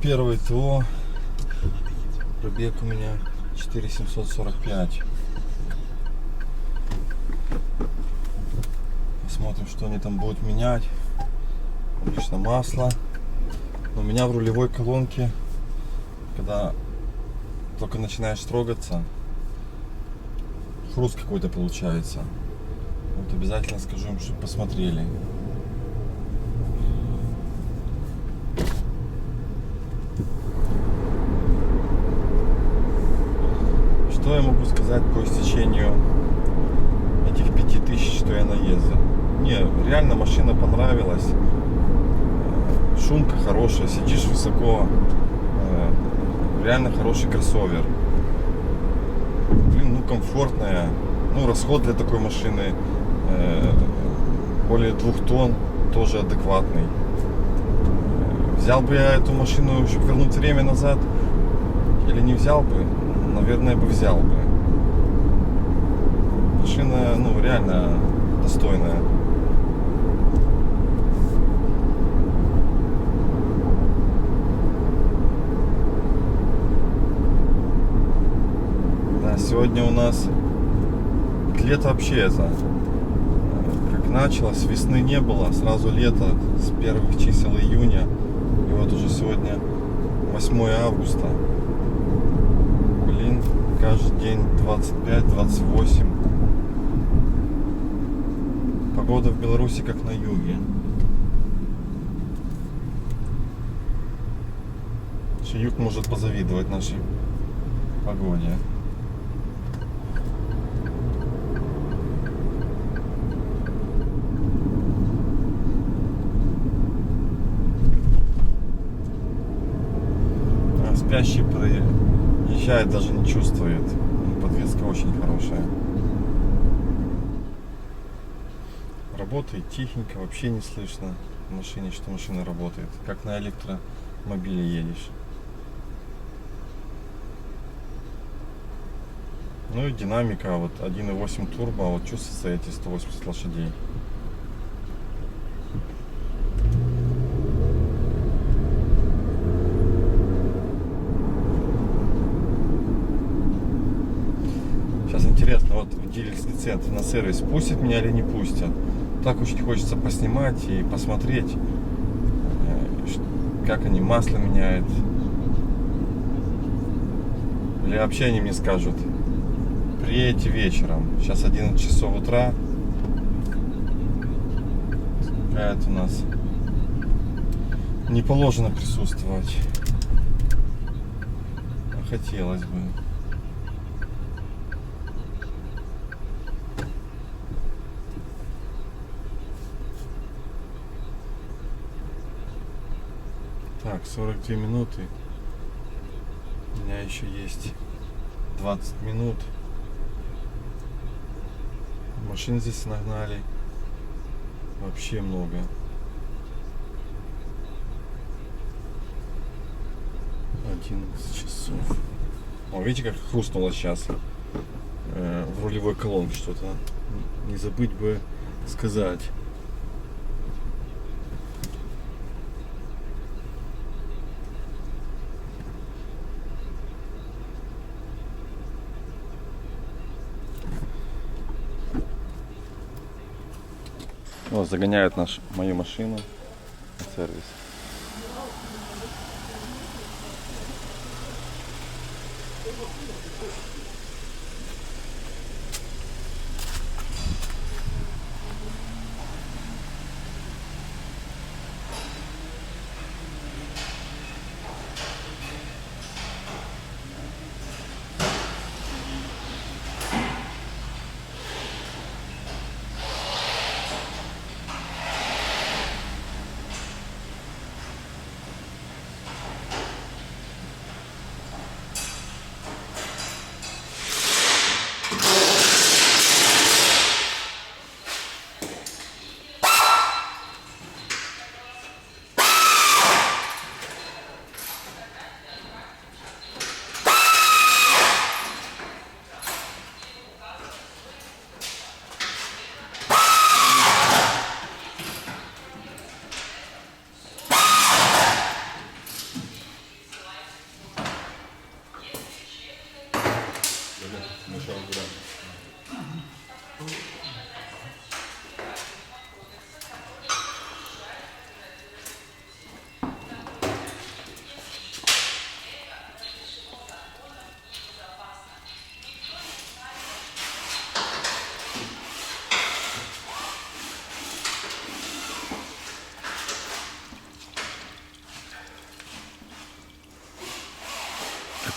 первый ТО. Пробег у меня 4745. Посмотрим, что они там будут менять. Обычно масло. Но у меня в рулевой колонке, когда только начинаешь трогаться, хруст какой-то получается. Вот обязательно скажу им, чтобы посмотрели. Что я могу сказать по истечению этих 5000, что я наездил? Не, реально машина понравилась. Шумка хорошая, сидишь высоко. Реально хороший кроссовер. Блин, ну комфортная. Ну, расход для такой машины более 2 тонн, тоже адекватный. Взял бы я эту машину, чтобы вернуть время назад, или не взял бы? Наверное, бы взял бы. Машина, ну, реально достойная. Да, сегодня у нас лето вообще это, как началось, весны не было, сразу лето с первых чисел июня. И вот уже сегодня 8 августа. Блин, каждый день 25-28. Погода в Беларуси как на юге. Юг может позавидовать нашей погоде. Спящий проезжает, даже не чувствует. Подвеска очень хорошая. Работает тихенько, вообще не слышно в машине, что машина работает. Как на электромобиле едешь. Ну и динамика, вот 1.8 турбо, вот чувствуется эти 180 лошадей. Интересно, вот в дилерский центр на сервис пустят меня или не пустят. Так очень хочется поснимать и посмотреть, как они масло меняют. Или вообще они мне скажут: приедете вечером. Сейчас 11 часов утра. Какая-то у нас не положено присутствовать. А хотелось бы. Так, 42 минуты. У меня еще есть 20 минут. Машин здесь нагнали. Вообще много. 11 часов. О, видите, как хрустнуло сейчас в рулевой колонке что-то. Не забыть бы сказать. Вот, загоняют мою машину на сервис.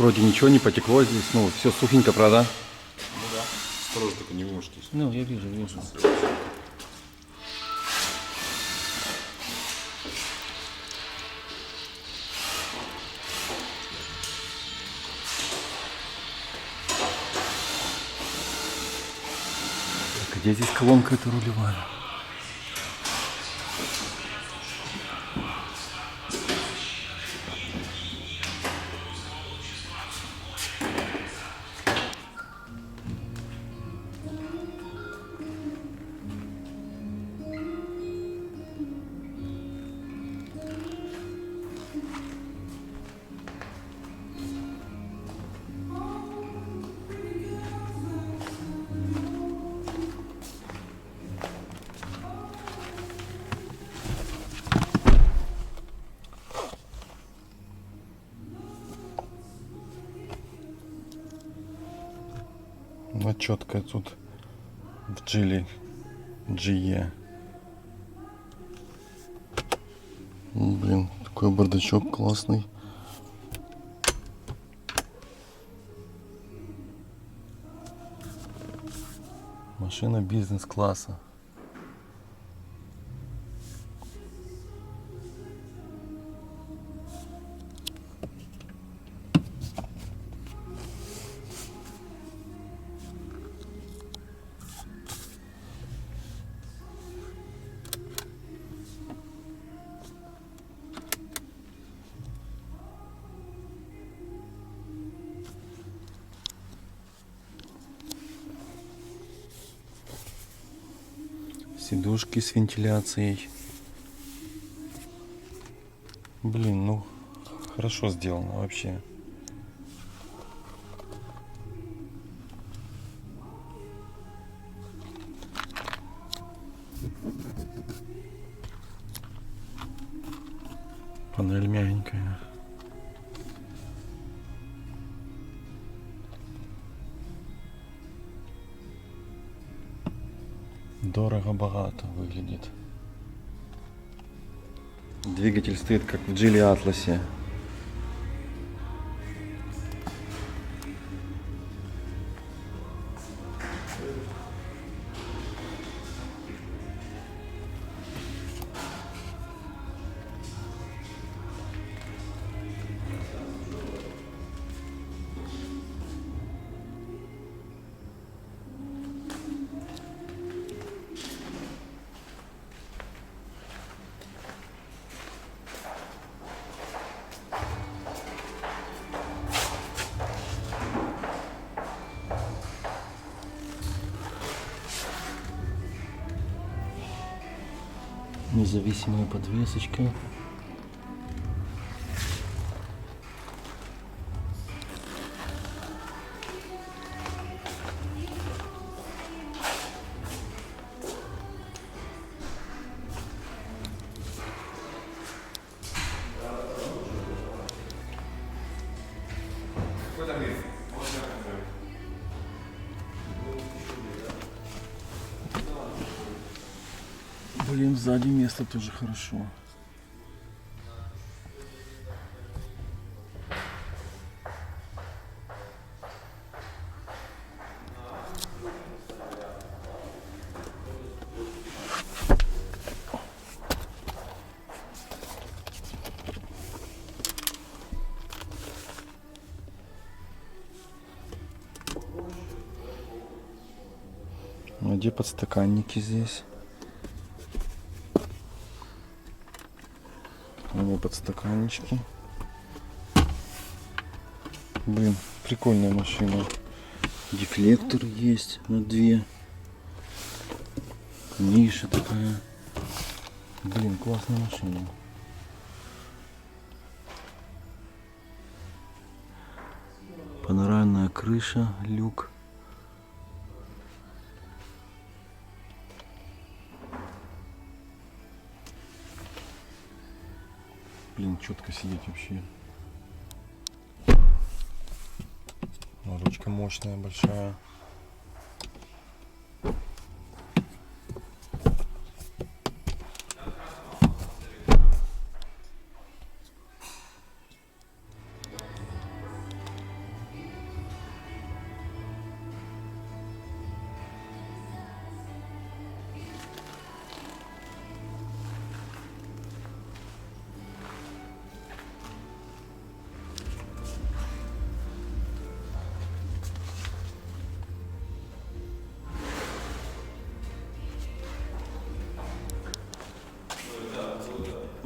Вроде ничего не потекло здесь, ну все сухенько, правда? Ну да. Осторожно, только не вымажьтесь. Ну, я вижу. Так, где здесь колонка эта рулевая? Ну, четко тут в Geely GE. Блин, такой бардачок классный. Машина бизнес-класса. Сидушки с вентиляцией. Блин, ну хорошо сделано вообще. Панель мягенькая. Дорого-богато выглядит. Двигатель стоит как в Geely Atlas. Независимая подвесочка. Блин, сзади место тоже хорошо. А где подстаканники здесь? Подстаканнички. Блин, прикольная машина. Дефлектор есть на 2. Ниша такая. Блин, классная машина. Панорамная крыша, люк. Блин, четко сидеть вообще. Ручка мощная, большая.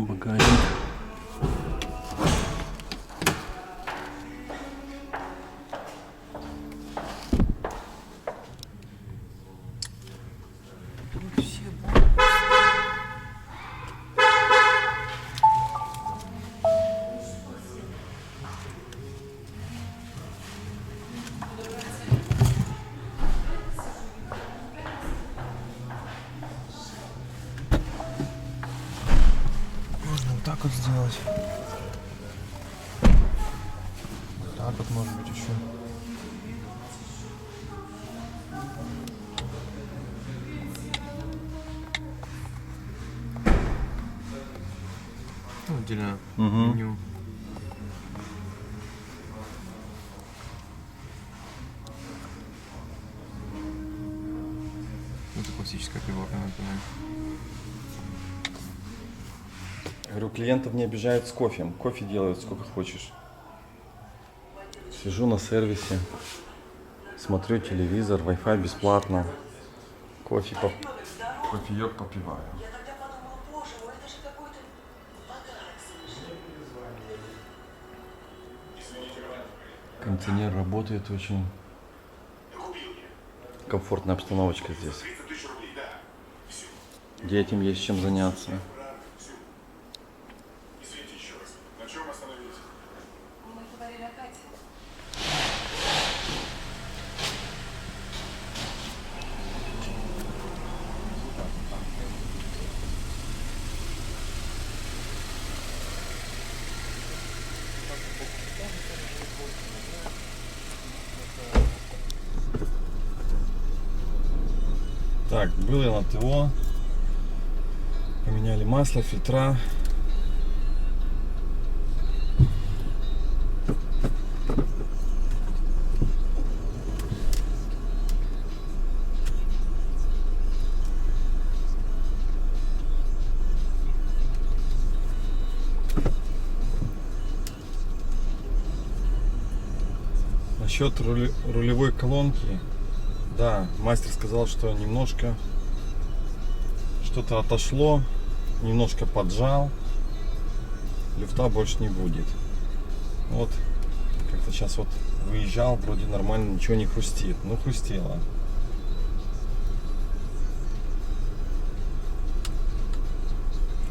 Багажник. Можно вот так вот сделать. Вот так вот, может быть, еще. Ну, отдельно меню. Это классическая приборка, например. Говорю, клиентов не обижают с кофе. Кофе делают сколько хочешь. Сижу на сервисе, смотрю телевизор, Wi-Fi бесплатно. Кофеек попиваю. Кондиционер работает, очень комфортная обстановочка здесь. Детям есть чем заняться. Так, был я на ТО, поменяли масло, фильтра. Насчет рулевой колонки, да, мастер сказал, что немножко что-то отошло, немножко поджал, люфта больше не будет. Вот, как-то сейчас вот выезжал, вроде нормально, ничего не хрустит, ну хрустело.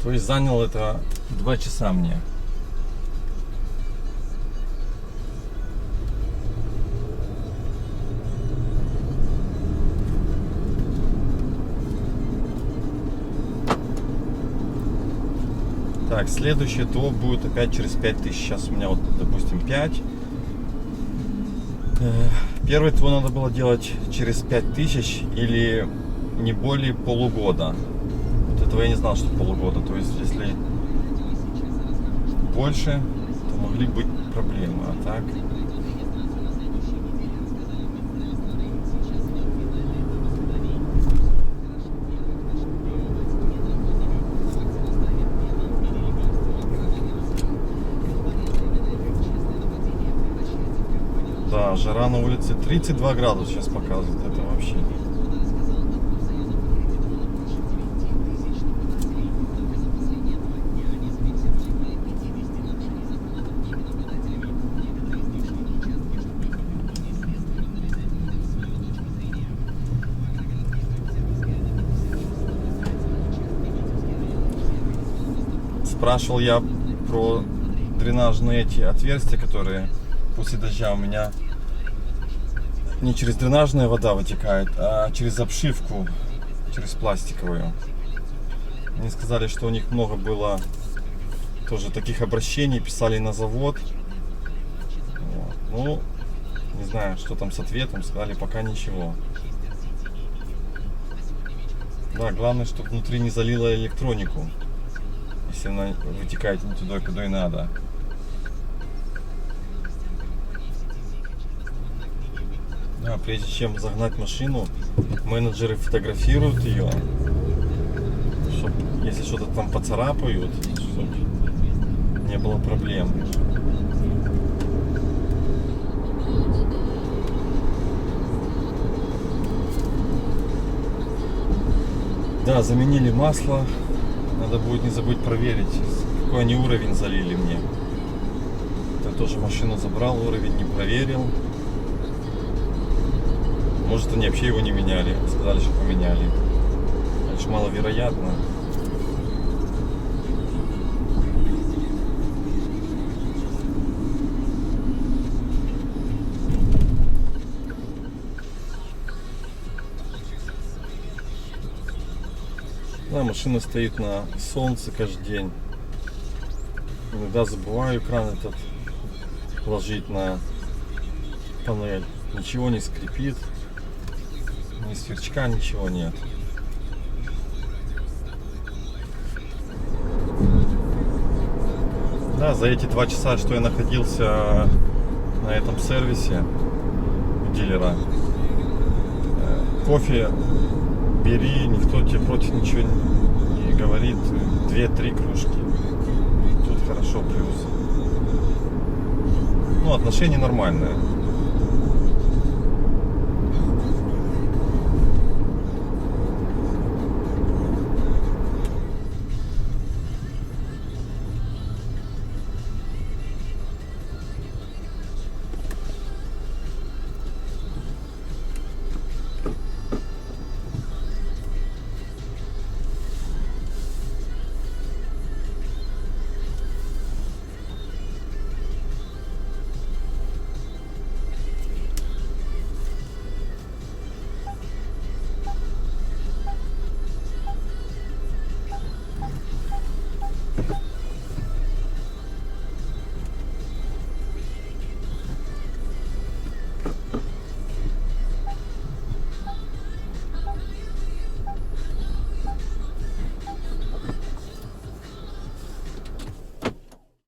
То есть занял это 2 часа мне. Так, следующее ТО будет опять через 5000. Сейчас у меня вот, допустим, 5. Первое ТО надо было делать через 5000 или не более полугода. Вот этого я не знал, что полугода. То есть, если больше, то могли быть проблемы. А так... Да, жара на улице 32 градуса сейчас показывает, это вообще. Спрашивал я про дренажные эти отверстия, которые после дождя у меня не через дренажная вода вытекает, а через обшивку, через пластиковую. Они сказали, что у них много было тоже таких обращений, писали на завод. Вот. Ну, не знаю, что там с ответом, сказали пока ничего. Да, главное, чтобы внутри не залило электронику, если она вытекает не туда, куда и надо. Да, прежде чем загнать машину, менеджеры фотографируют ее, чтобы, если что-то там поцарапают, чтобы не было проблем. Да, заменили масло Надо будет не забыть проверить, какой они уровень залили мне. Я тоже машину забрал, уровень не проверил. Может, они вообще его не меняли. Сказали, что поменяли. Это ж маловероятно. Да, машина стоит на солнце каждый день. Иногда забываю экран этот ложить на панель. Ничего не скрипит. Ни сверчка, ничего нет. Да, за эти 2 часа, что я находился на этом сервисе у дилера, кофе бери, никто тебе против ничего не говорит. 2-3 кружки. Тут хорошо, плюс. Ну, отношение нормальное.